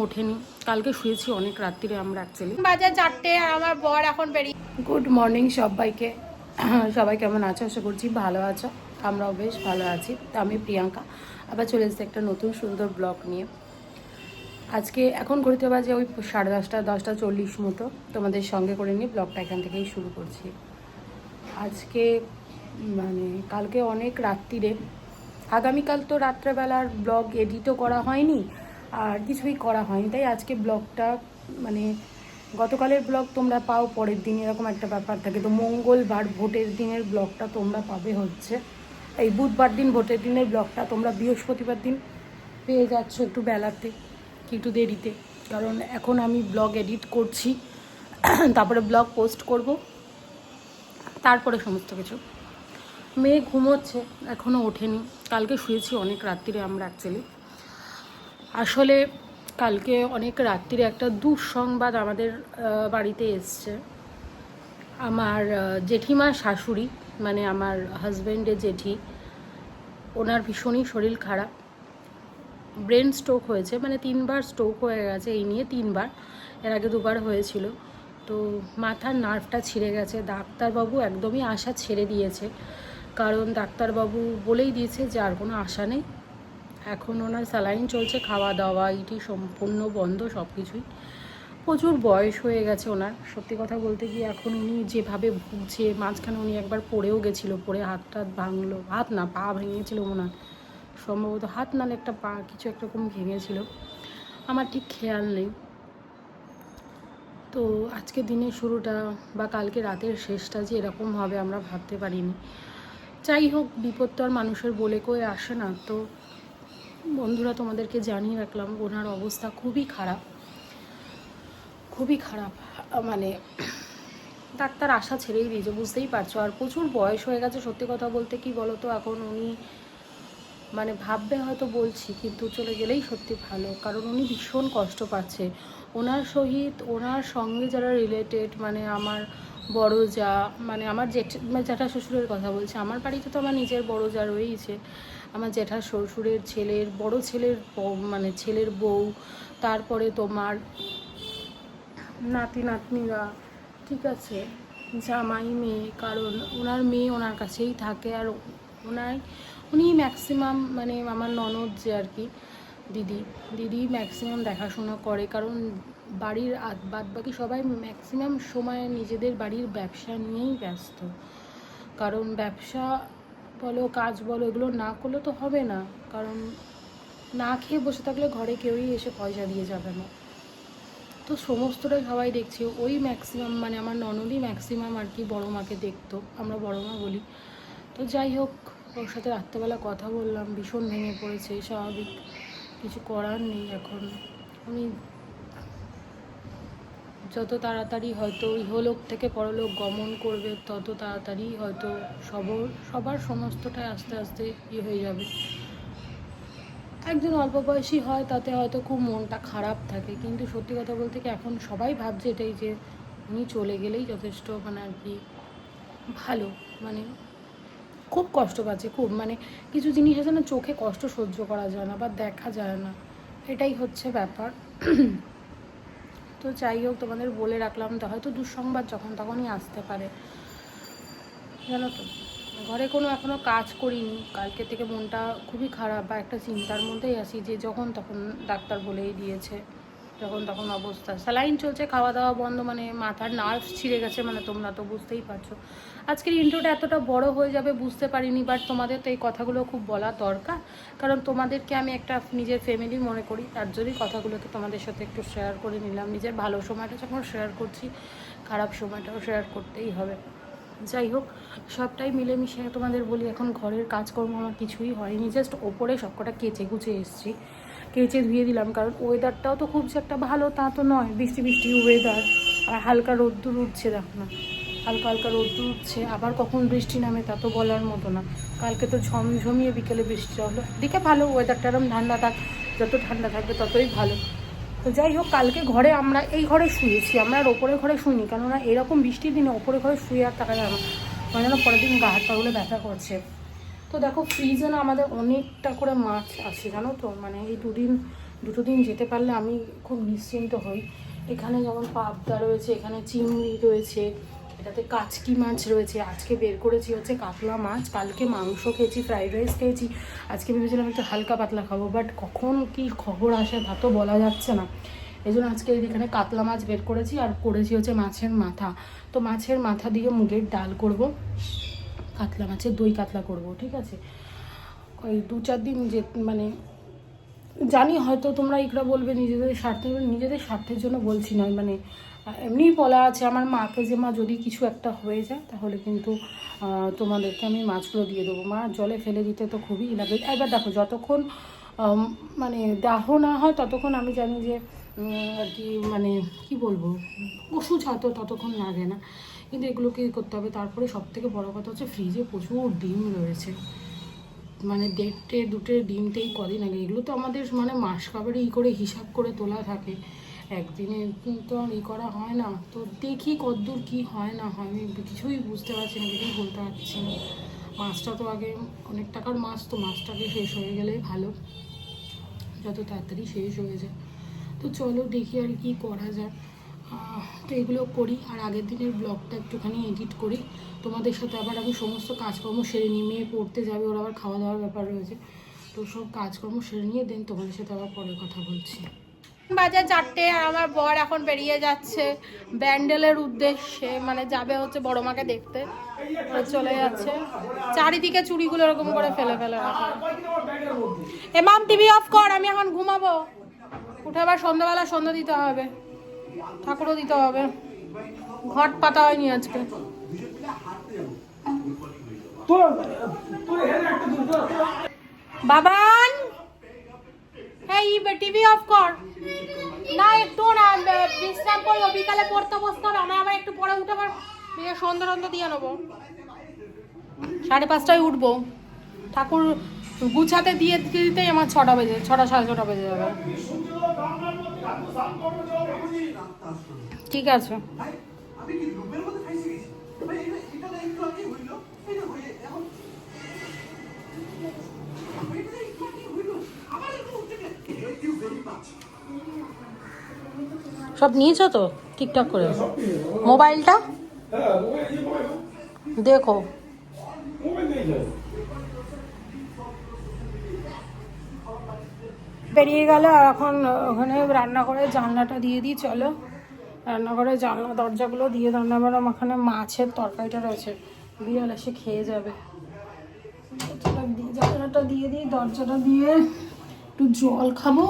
ওঠেনি, কালকে শুয়েছি অনেক রাত্রিরে আমরা অ্যাকচুয়ালি। বাজে 4টে আর আমার বর এখন বেরিয়ে। গুড মর্নিং সবাইকে। সবাই কেমন আছো? আশা করছি ভালো আছো, আমরাও বেশ ভালো আছি। তো আমি প্রিয়াঙ্কা আবার চলে এসেছি একটা নতুন সুন্দর ব্লগ নিয়ে। আজকে এখন ঘড়িতে বাজে ওই 10:30, 10:40 মতো। তোমাদের সঙ্গে করে নিয়ে ব্লগটা এখান থেকেই শুরু করছি। আজকে মানে কালকে অনেক রাত্রিরে, আগামীকাল তো রাত্রেবেলার ব্লগ এডিটও করা হয়নি আর কিছুই করা হয়নি, তাই আজকে ব্লগটা মানে গতকালের ব্লগ তোমরা পাও পরের দিন, এরকম একটা ব্যাপার থাকে। তো মঙ্গলবার ভোটের দিনের ব্লগটা তোমরা পাবে হচ্ছে এই বুধবার দিন, ভোটের দিনের ব্লগটা তোমরা বৃহস্পতিবার দিন পেয়ে যাচ্ছ একটু বেলাতে কি একটু দেরিতে, কারণ এখন আমি ব্লগ এডিট করছি, তারপরে ব্লগ পোস্ট করব, তারপরে সমস্ত কিছু। মেয়ে ঘুমোচ্ছে, এখনও ওঠেনি। কালকে শুয়েছি অনেক রাত্রিরে আমরা অ্যাকচুয়ালি। আসলে কালকে অনেক রাত্রিরে একটা দুঃসংবাদ আমাদের বাড়িতে এসছে। আমার জেঠিমার শাশুড়ি, মানে আমার হাজব্যান্ডের জেঠি, ওনার ভীষণই শরীর খারাপ, ব্রেন স্ট্রোক হয়েছে, মানে 3বার স্ট্রোক হয়ে গেছে, এই নিয়ে 3বার, এর আগে 2বার হয়েছিল। তো মাথার নার্ভটা ছিঁড়ে গেছে। ডাক্তারবাবু একদমই আশা ছেড়ে দিয়েছে, কারণ ডাক্তারবাবু বলেই দিয়েছে যে আর কোনো আশা নেই। এখন ওনার স্যালাইন চলছে, খাওয়া দাওয়া এটি সম্পূর্ণ বন্ধ, সব কিছুই। প্রচুর বয়স হয়ে গেছে ওনার। সত্যি কথা বলতে গিয়ে এখন উনি যেভাবে ভুগছে, মাঝখানে উনি একবার পড়েও গেছিলো, পড়ে হাত টাত ভাঙলো, হাত না পা ভেঙেছিল ওনার, সম্ভবত হাত নালে একটা পা কিছু একরকম ভেঙেছিল, আমার ঠিক খেয়াল নেই। তো আজকে দিনের শুরুটা বা কালকে রাতের শেষটা যে এরকম হবে আমরা ভাবতে পারিনি। যাই হোক, বিপদ তো আর মানুষের বলে কয়ে আসে না। তো বন্ধুরা, তোমাদেরকে জানিয়ে রাখলাম ওনার অবস্থা খুবই খারাপ, খুবই খারাপ। মানে ডাক্তার আশা ছেড়েই দিয়েছে, বুঝতেই পারছো। আর প্রচুর বয়স হয়ে গেছে। সত্যি কথা বলতে কি বলো তো, এখন উনি মানে ভাববে হয়তো বলছি, কিন্তু চলে গেলেই সত্যি ভালো, কারণ উনি ভীষণ কষ্ট পাচ্ছে। ওনার সহিত ওনার সঙ্গে যারা রিলেটেড, মানে আমার বড় যা, মানে আমার জ্যাঠা শ্বশুরের কথা বলছি, আমার বাড়িতে তো আমার নিজের বড় যা রয়েইছে, আমার জ্যাঠা শ্বশুরের ছেলের বড় ছেলের মানে ছেলের বউ, তারপরে তোমার নাতি নাতনিরা, ঠিক আছে, জামাই মেয়ে, কারণ ওনার মেয়ে ওনার কাছেই থাকে। আর উনি ম্যাক্সিমাম, মানে আমার ননদ যে আর কি, দিদি ম্যাক্সিমাম দেখাশোনা করে, কারণ বাড়ির বাদ বাকি সবাই ম্যাক্সিমাম সময় নিজেদের বাড়ির ব্যবসা নিয়েই ব্যস্ত। কারণ ব্যবসা বলো, কাজ বলো, এগুলো না করলে তো হবে না, কারণ না খেয়ে বসে থাকলে ঘরে কেউই এসে পয়সা দিয়ে যাবে না। তো সমস্তটাই সবাই দেখছে, ওই ম্যাক্সিমাম, মানে আমার ননদই ম্যাক্সিমাম আর কি বড়ো মাকে দেখতো, আমরা বড়ো মা বলি। তো যাই হোক, ওর সাথে রাত্রেবেলা কথা বললাম, ভীষণ ভেঙে পড়েছে, স্বাভাবিক, কিছু করার নেই। এখন উনি যত তাড়াতাড়ি হয়তো ইহলোক থেকে পরলোক গমন করবে, তত তাড়াতাড়ি হয়তো সবার সমস্তটাই আস্তে আস্তে হয়ে যাবে। একজন অল্প বয়সী হয়, তাতে হয়তো খুব মনটা খারাপ থাকে, কিন্তু সত্যি কথা বলতে কি এখন সবাই ভাবছে এটাই যে উনি চলে গেলেই যথেষ্ট, মানে আর কি ভালো। মানে খুব কষ্ট পাচ্ছে, খুব, মানে কিছু জিনিস আছে না, চোখে কষ্ট সহ্য করা যায় না বা দেখা যায় না, এটাই হচ্ছে ব্যাপার। তো যাই হোক, তোমাদের বলে রাখলাম, তো হয়তো দুঃসংবাদ যখন তখনই আসতে পারে, জানো তো। ঘরে কোনো এখনও কাজ করিনি, কালকে থেকে মনটা খুবই খারাপ বা একটা চিন্তার মধ্যেই আছি, যে যখন তখন ডাক্তার বলেই দিয়েছে, যখন তখন অবস্থা, স্যালাইন চলছে, খাওয়া দাওয়া বন্ধ, মানে মাথার নার্ভ ছিঁড়ে গেছে, মানে তোমরা তো বুঝতেই পারছো। আজকের ইন্ট্রোটা এতটা বড় হয়ে যাবে বুঝতে পারিনি, বাট তোমাদের তো এই কথাগুলো খুব বলা দরকার, কারণ তোমাদেরকে আমি একটা নিজের ফ্যামিলি মনে করি, তার জন্যই কথাগুলোকে তোমাদের সাথে একটু শেয়ার করে নিলাম। নিজের ভালো সময়টা যখন শেয়ার করছি, খারাপ সময়টাও শেয়ার করতেই হবে। যাই হোক, সবটাই মিলেমিশে তোমাদের বলি, এখন ঘরের কাজকর্ম আমার কিছুই হয়নি, জাস্ট ওপরে সবকটা কেচে গুছে এসেছি, কেচে ধুয়ে দিলাম, কারণ ওয়েদারটাও তো খুব যে একটা ভালো তা তো নয়, বৃষ্টি বৃষ্টি ওয়েদার, আর হালকা রোদ্দুর উঠছে, দেখো না, হালকা হালকা রোদ্দুর উঠছে, আবার কখন বৃষ্টি নামে তা তো বলার মতো না। কালকে তো ঝমঝমিয়ে বিকেলে বৃষ্টি হলো, দিকে ভালো, ওয়েদারটা এরকম ঠান্ডা থাক, যত ঠান্ডা থাকবে ততই ভালো। তো যাই হোক, কালকে ঘরে আমরা এই ঘরে শুয়েছি, আমরা আর ওপরের ঘরে শুইনি, কেননা এরকম বৃষ্টির দিনে ওপরের ঘরে শুয়ে আর থাকা যায় না, মানে যেন পরের দিন গা হাত পাগুলো ব্যথা করছে। তো দেখো, ফ্রিজে না আমাদের অনেকটা করে মাছ আছে, জানো তো, মানে এই 2 দিন দুটো দিন যেতে পারলে আমি খুব নিশ্চিন্ত হই। এখানে যেমন পাবদা রয়েছে, এখানে চিংড়ি রয়েছে, এটাতে কাচকি মাছ রয়েছে, আজকে বের করেছি হচ্ছে কাতলা মাছ, কালকে মাংস খেয়েছি, ফ্রাইড রাইস খেয়েছি, আজকে ভেবেছিলাম একটু হালকা পাতলা খাবো, বাট কখন কি খবর আসে তা তো বলা যাচ্ছে না। এই জন্য আজকে এখানে কাতলা মাছ বের করেছি, আর করেছি হচ্ছে মাছের মাথা। তো মাছের মাথা দিয়ে মুগের ডাল করব, কাতলা মাছের দই কাতলা করব, ঠিক আছে। ওই 2-4 দিন যে মানে জানি হয়তো তোমরা এগুলো বলবে নিজেদের স্বার্থের জন্য বলছি না, মানে এমনিই বলা আছে আমার মাকে যে মা যদি কিছু একটা হয়ে যায় তাহলে কিন্তু তোমাদেরকে আমি মাছগুলো দিয়ে দেবো। মা জলে ফেলে দিতে তো খুবই লাগে। এবার দেখো যতক্ষণ মানে দাহ না হয় ততক্ষণ আমি জানি যে আর কি মানে কি বলবো, ওষুধ হয়তো ততক্ষণ লাগে না, কিন্তু এগুলোকে করতে হবে। তারপরে সবথেকে বড় কথা হচ্ছে ফ্রিজে প্রচুর ডিম রয়েছে, মানে 1.5-2 ডিমতেই কদিন আগে। এগুলো তো আমাদের মানে মাস কাবারে করে হিসাব করে তোলা থাকে, একদিনে তো আর করা হয় না। তো দেখি কতদূর কি হয় না হয়, আমি কিছুই বুঝতে পারছি না, কিছুই বলতে পারছি না। মাছটা তো আগে অনেক টাকার মাছ, তো মাছটাকে শেষ হয়ে গেলেই ভালো, যত তাড়াতাড়ি শেষ হয়ে যায়। তো চলো দেখি আর কি করা যায়। তো এগুলো করি, আর আগের দিনের ব্লগটা একটুখানি এডিট করি তোমাদের সাথে। আবার আমি সমস্ত কাজকর্ম সেরে নিয়ে, মেয়ে পড়তে যাবে, ওর আবার খাওয়া দাওয়ার ব্যাপার রয়েছে, তো সব কাজকর্ম সেরে নিয়ে দেন তোমাদের সাথে আবার পরে কথা বলছি। বাজে 4টে আর আমার বর এখন বেরিয়ে যাচ্ছে ব্যান্ডেলের উদ্দেশ্যে, মানে যাবে হচ্ছে বড় মাকে দেখতে। চলে যাচ্ছে, চারিদিকে চুড়িগুলো এরকম করে ফেলে ফেলে রাখা। এ মাম টিভি অফ কর, আমি এখন ঘুমাবো। উঠে আবার সন্ধ্যাবেলা সন্ধ্যা দিতে হবে, ঠাকুরও দিতে হবে, ঘট পাতা হয়নি আজকে। বাবান এই টিভি অফ কর না, একটু না বিশ্রাম করবো, বিকালে পড়তে বসতে হবে। আমরা আবার একটু পরে উঠে আবার সন্ধ্যা দিয়ে নেবো, 5:30টায় উঠবো। ঠাকুর গুছাতে দিয়ে দিতেই আমার 6টা বেজে, 6টা 6:30 বেজে যাবে। ঠিক আছে। সব নিয়েছো তো ঠিকঠাক করে? মোবাইলটা দেখো। বেরিয়ে গেল, আর এখন ওখানে রান্নাঘরে জানলাটা দিয়ে দিই। চলো রান্নাঘরে জানলা দরজাগুলো দিয়ে, রান্নাঘরে ওখানে মাছের তরকারিটা রয়েছে, বিড়াল এসে খেয়ে যাবে। জানলাটা দিয়ে দিই, দরজাটা দিয়ে একটু জল খাবো,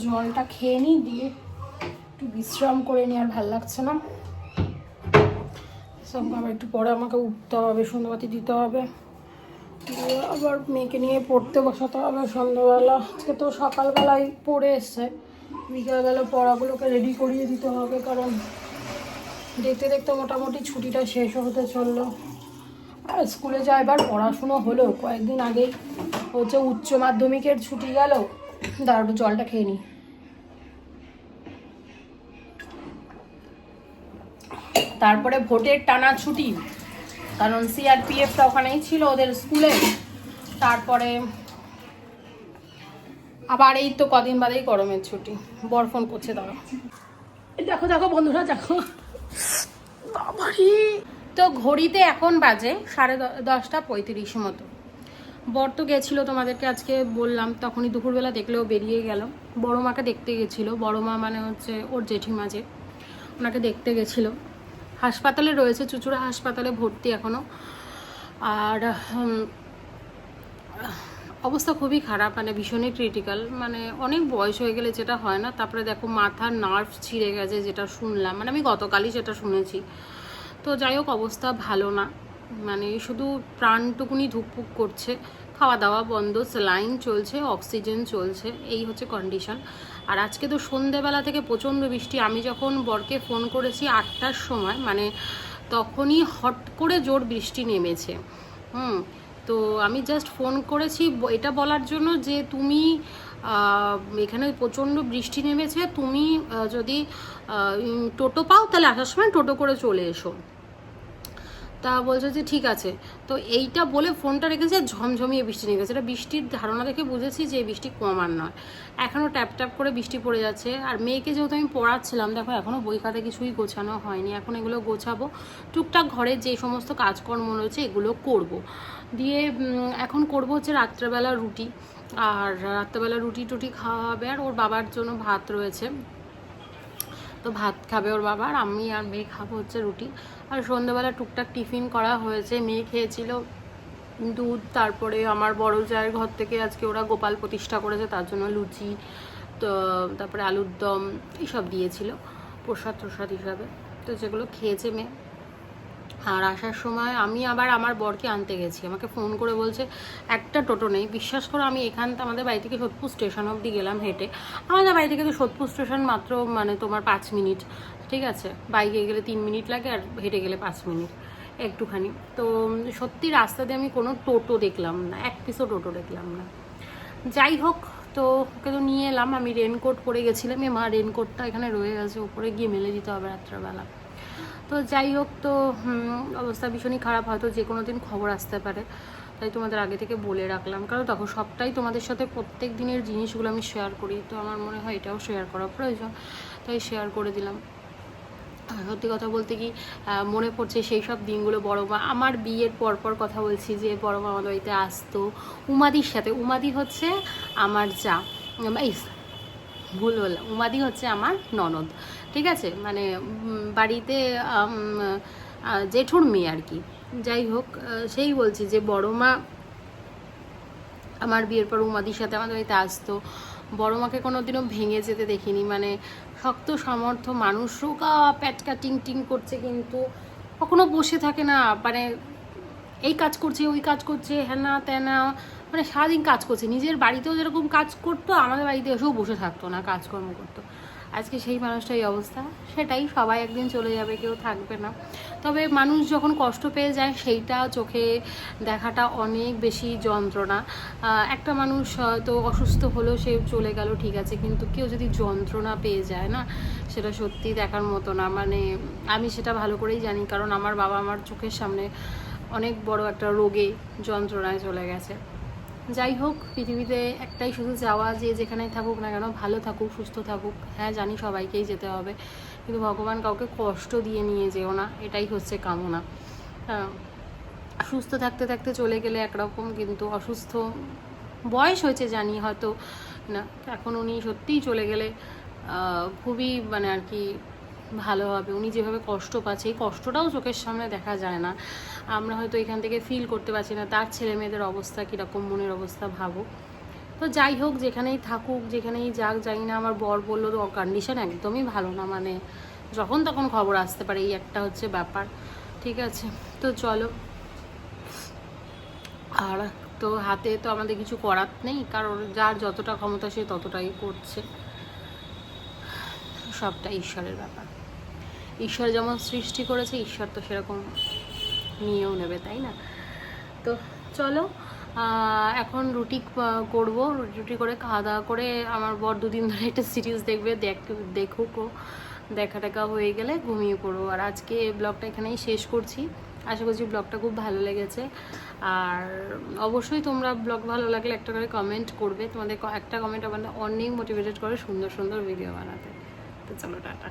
জলটা খেয়ে নিই, দিয়ে একটু বিশ্রাম করে নিই, আর ভাল লাগছে না। সব আবার একটু পরে আমাকে উঠতে হবে, সন্ধ্যাবাতি দিতে হবে, আবার মেয়েকে নিয়ে পড়তে বসাতে হবে সন্ধ্যাবেলা। আজকে তো সকালবেলায় পড়ে এসছে, বিকেলবেলা পড়াগুলোকে রেডি করিয়ে দিতে হবে, কারণ দেখতে দেখতে মোটামুটি ছুটিটা শেষ হতে চললো। আর স্কুলে যা এবার পড়াশুনো হলো, কয়েকদিন আগেই হচ্ছে উচ্চ মাধ্যমিকের ছুটি গেল। দাঁড়ানো জলটা খেয়ে নিই। তারপরে ভোটের টানা ছুটি, কারণ সিআরপিএফটা ওখানেই ছিল ওদের স্কুলে। তারপরে আবার এই তো কদিন বাদেই গরমের ছুটি। বর ফোন করছে, দাঁড়া। দেখো দেখো বন্ধুরা, দেখো বাবারি। তো ঘড়িতে এখন বাজে 10:35 মতো। বর তো গেছিলো, তোমাদেরকে আজকে বললাম, তখনই দুপুরবেলা দেখলেও বেরিয়ে গেল। বড় মাকে দেখতে গেছিলো, বড় মা মানে হচ্ছে ওর জেঠিমা, যে ওনাকে দেখতে গেছিলো। হাসপাতালে রয়েছে, চুচুড়া হাসপাতালে ভর্তি এখনও। আর অবস্থা খুবই খারাপ, মানে ভীষণই ক্রিটিক্যাল, মানে অনেক বয়স হয়ে গেলে যেটা হয় না। তারপরে দেখো মাথার নার্ভ ছিঁড়ে গেছে, যেটা শুনলাম, মানে আমি গতকালই সেটা শুনেছি। তো যাই হোক, অবস্থা ভালো না, মানে শুধু প্রাণটুকুনি ধুকপুক করছে, খাওয়া দাওয়া বন্ধ, স্যালাইন চলছে, অক্সিজেন চলছে, এই হচ্ছে কন্ডিশন। আর আজকে তো সন্ধেবেলা থেকে প্রচণ্ড বৃষ্টি। আমি যখন বরকে ফোন করেছি 8টার সময়, মানে তখনই হট করে জোর বৃষ্টি নেমেছে। তো আমি জাস্ট ফোন করেছি এটা বলার জন্য যে তুমি এখানে প্রচণ্ড বৃষ্টি নেমেছে, তুমি যদি টোটো পাও তাহলে আসার সময় টোটো করে চলে এসো। তা বলছে যে ঠিক আছে। তো এইটা বলে ফোনটা রেখেছে, ঝমঝমিয়ে বৃষ্টি নেমে গেছে। এটা বৃষ্টির ধারণা দেখে বুঝেছি যে বৃষ্টি কমার নয়, এখনও ট্যাপ ট্যাপ করে বৃষ্টি পড়ে যাচ্ছে। আর মেয়েকে যেহেতু আমি পড়াচ্ছিলাম, দেখো এখনও বই খাতা কিছুই গোছানো হয়নি, এখন এগুলো গোছাবো, টুকটাক ঘরে যে সমস্ত কাজকর্ম রয়েছে এগুলো করব। দিয়ে এখন করব হচ্ছে রাত্রেবেলা রুটি, আর রাত্রেবেলা রুটি টুটি খাওয়া হবে। আর ওর বাবার জন্য ভাত রয়েছে, তো ভাত খাবে ওর বাবা, আর আমি আর মেয়ে খাবো হচ্ছে রুটি। আর সন্ধ্যাবেলা টুকটাক টিফিন করা হয়েছে, মেয়ে খেয়েছিল দুধ, তারপরে আমার বড় জায়ের ঘর থেকে আজকে ওরা গোপাল প্রতিষ্ঠা করেছে, তার জন্য লুচি, তো তারপরে আলুর দম এইসব দিয়েছিল প্রসাদ হিসাবে, তো যেগুলো খেয়েছে মেয়ে। আর আসার সময় আমি আবার আমার বরকে আনতে গেছি, আমাকে ফোন করে বলছে একটা টোটো নেই। বিশ্বাস করো, আমি আমাদের বাড়ি থেকে সোদপুর স্টেশন অবধি গেলাম হেঁটে। আমাদের বাড়ি থেকে তো সোদপুর স্টেশন মাত্র মানে তোমার 5 মিনিট, ঠিক আছে, বাইকে গেলে 3 মিনিট লাগে আর হেঁটে গেলে 5 মিনিট একটুখানি। তো সত্যি রাস্তা দিয়ে আমি কোনো টোটো দেখলাম না, এক পিসও টোটো দেখলাম না। যাই হোক, তো ওকে তো নিয়ে এলাম। আমি রেনকোট পরে গেছিলাম, মা রেনকোটটা এখানে রয়ে গেছে, উপরে গিয়ে মেলে দিতে হবে রাত্রেবেলা। তো যাই হোক, তো অবস্থা ভীষণই খারাপ, হয়তো যে কোনো দিন খবর আসতে পারে, তাই তোমাদের আগে থেকে বলে রাখলাম। কারণ দেখো, সবটাই তোমাদের সাথে প্রত্যেক দিনের জিনিসগুলো আমি শেয়ার করি, তো আমার মনে হয় এটাও শেয়ার করা প্রয়োজন, তাই শেয়ার করে দিলাম। সত্যি কথা বলতে কি মনে পড়ছে সেই সব দিনগুলো। বড় মা, আমার বিয়ের পরপর কথা বলছি, যে বড় মা আমাদের বাড়িতে আসতো উমাদির সাথে। উমাদি হচ্ছে আমার যা, ভুল বললাম, উমাদি হচ্ছে আমার ননদ, ঠিক আছে, মানে বাড়িতে জেঠুর মেয়ে আর কি। যাই হোক, সেই বলছি যে বড় মা আমার বিয়ের পর উমাদির সাথে আমাদের বাড়িতে আসতো। বড় মাকে কোনোদিনও ভেঙে যেতে দেখিনি, মানে শক্ত সামর্থ্য মানুষও প্যাটকা টিং টিং করছে, কিন্তু কখনো বসে থাকে না, মানে এই কাজ করছে ওই কাজ করছে, হ্যানা ত্যানা, মানে সারাদিন কাজ করছে। নিজের বাড়িতেও যেরকম কাজ করতো, আমাদের বাড়িতে এসেও বসে থাকতো না, কাজকর্ম করতো। আজকে সেই মানুষটার এই অবস্থা। সেটাই, সবাই একদিন চলে যাবে, কেউ থাকবে না। তবে মানুষ যখন কষ্ট পেয়ে যায়, সেইটা চোখে দেখাটা অনেক বেশি যন্ত্রণা। একটা মানুষ তো অসুস্থ হলো, সে চলে গেল, ঠিক আছে, কিন্তু কেউ যদি যন্ত্রণা পেয়ে যায় না, সেটা সত্যি দেখার মতো না। মানে আমি সেটা ভালো করেই জানি, কারণ আমার বাবা আমার চোখের সামনে অনেক বড় একটা রোগে যন্ত্রণায় চলে গেছে। যাই হোক, পৃথিবীতে একটাই শুধু চাওয়া, যে যেখানেই থাকুক না কেন ভালো থাকুক, সুস্থ থাকুক। হ্যাঁ জানি সবাইকেই যেতে হবে, কিন্তু ভগবান কাউকে কষ্ট দিয়ে নিয়ে যেও না, এটাই হচ্ছে কামনা। সুস্থ থাকতে থাকতে চলে গেলে একরকম, কিন্তু অসুস্থ, বয়স হয়েছে জানি হয়তো না, এখন উনি সত্যিই চলে গেলে খুবই মানে আর কি ভালো হবে। উনি যেভাবে কষ্ট পাচ্ছে, এই কষ্টটাও চোখের সামনে দেখা যায় না, আমরা হয়তো এখান থেকে ফিল করতে পারছি না। তার ছেলে মেয়েদের অবস্থা কীরকম, মনের অবস্থা ভাবো। তো যাই হোক, যেখানেই থাকুক, যেখানেই যাক, জানি না। আমার বর বললো তো কন্ডিশন একদমই ভালো না, মানে যখন তখন খবর আসতে পারে, এই একটা হচ্ছে ব্যাপার, ঠিক আছে। তো চলো, আর তো হাতে তো আমাদের কিছু করার নেই, কারণ যার যতটা ক্ষমতা সে ততটাই করছে, সবটা ঈশ্বরের ব্যাপার। ঈশ্বর যেমন সৃষ্টি করেছে, ঈশ্বর তো সেরকম নিয়েও নেবে, তাই না? তো চলো, এখন রুটি করব, রুটি করে খাওয়া দাওয়া করে, আমার বর 2 দিন ধরে একটা সিরিজ দেখবে, দেখুক, ও দেখা টাকা হয়ে গেলে ঘুমিয়ে পড়বো। আর আজকে ব্লগটা এখানেই শেষ করছি। আশা করছি ব্লগটা খুব ভালো লেগেছে, আর অবশ্যই তোমরা ব্লগ ভালো লাগলে একটা করে কমেন্ট করবে। তোমাদের একটা কমেন্ট আমাদের অনেক মোটিভেটেড করে সুন্দর সুন্দর ভিডিও বানাতে। তো চলো, টাটা।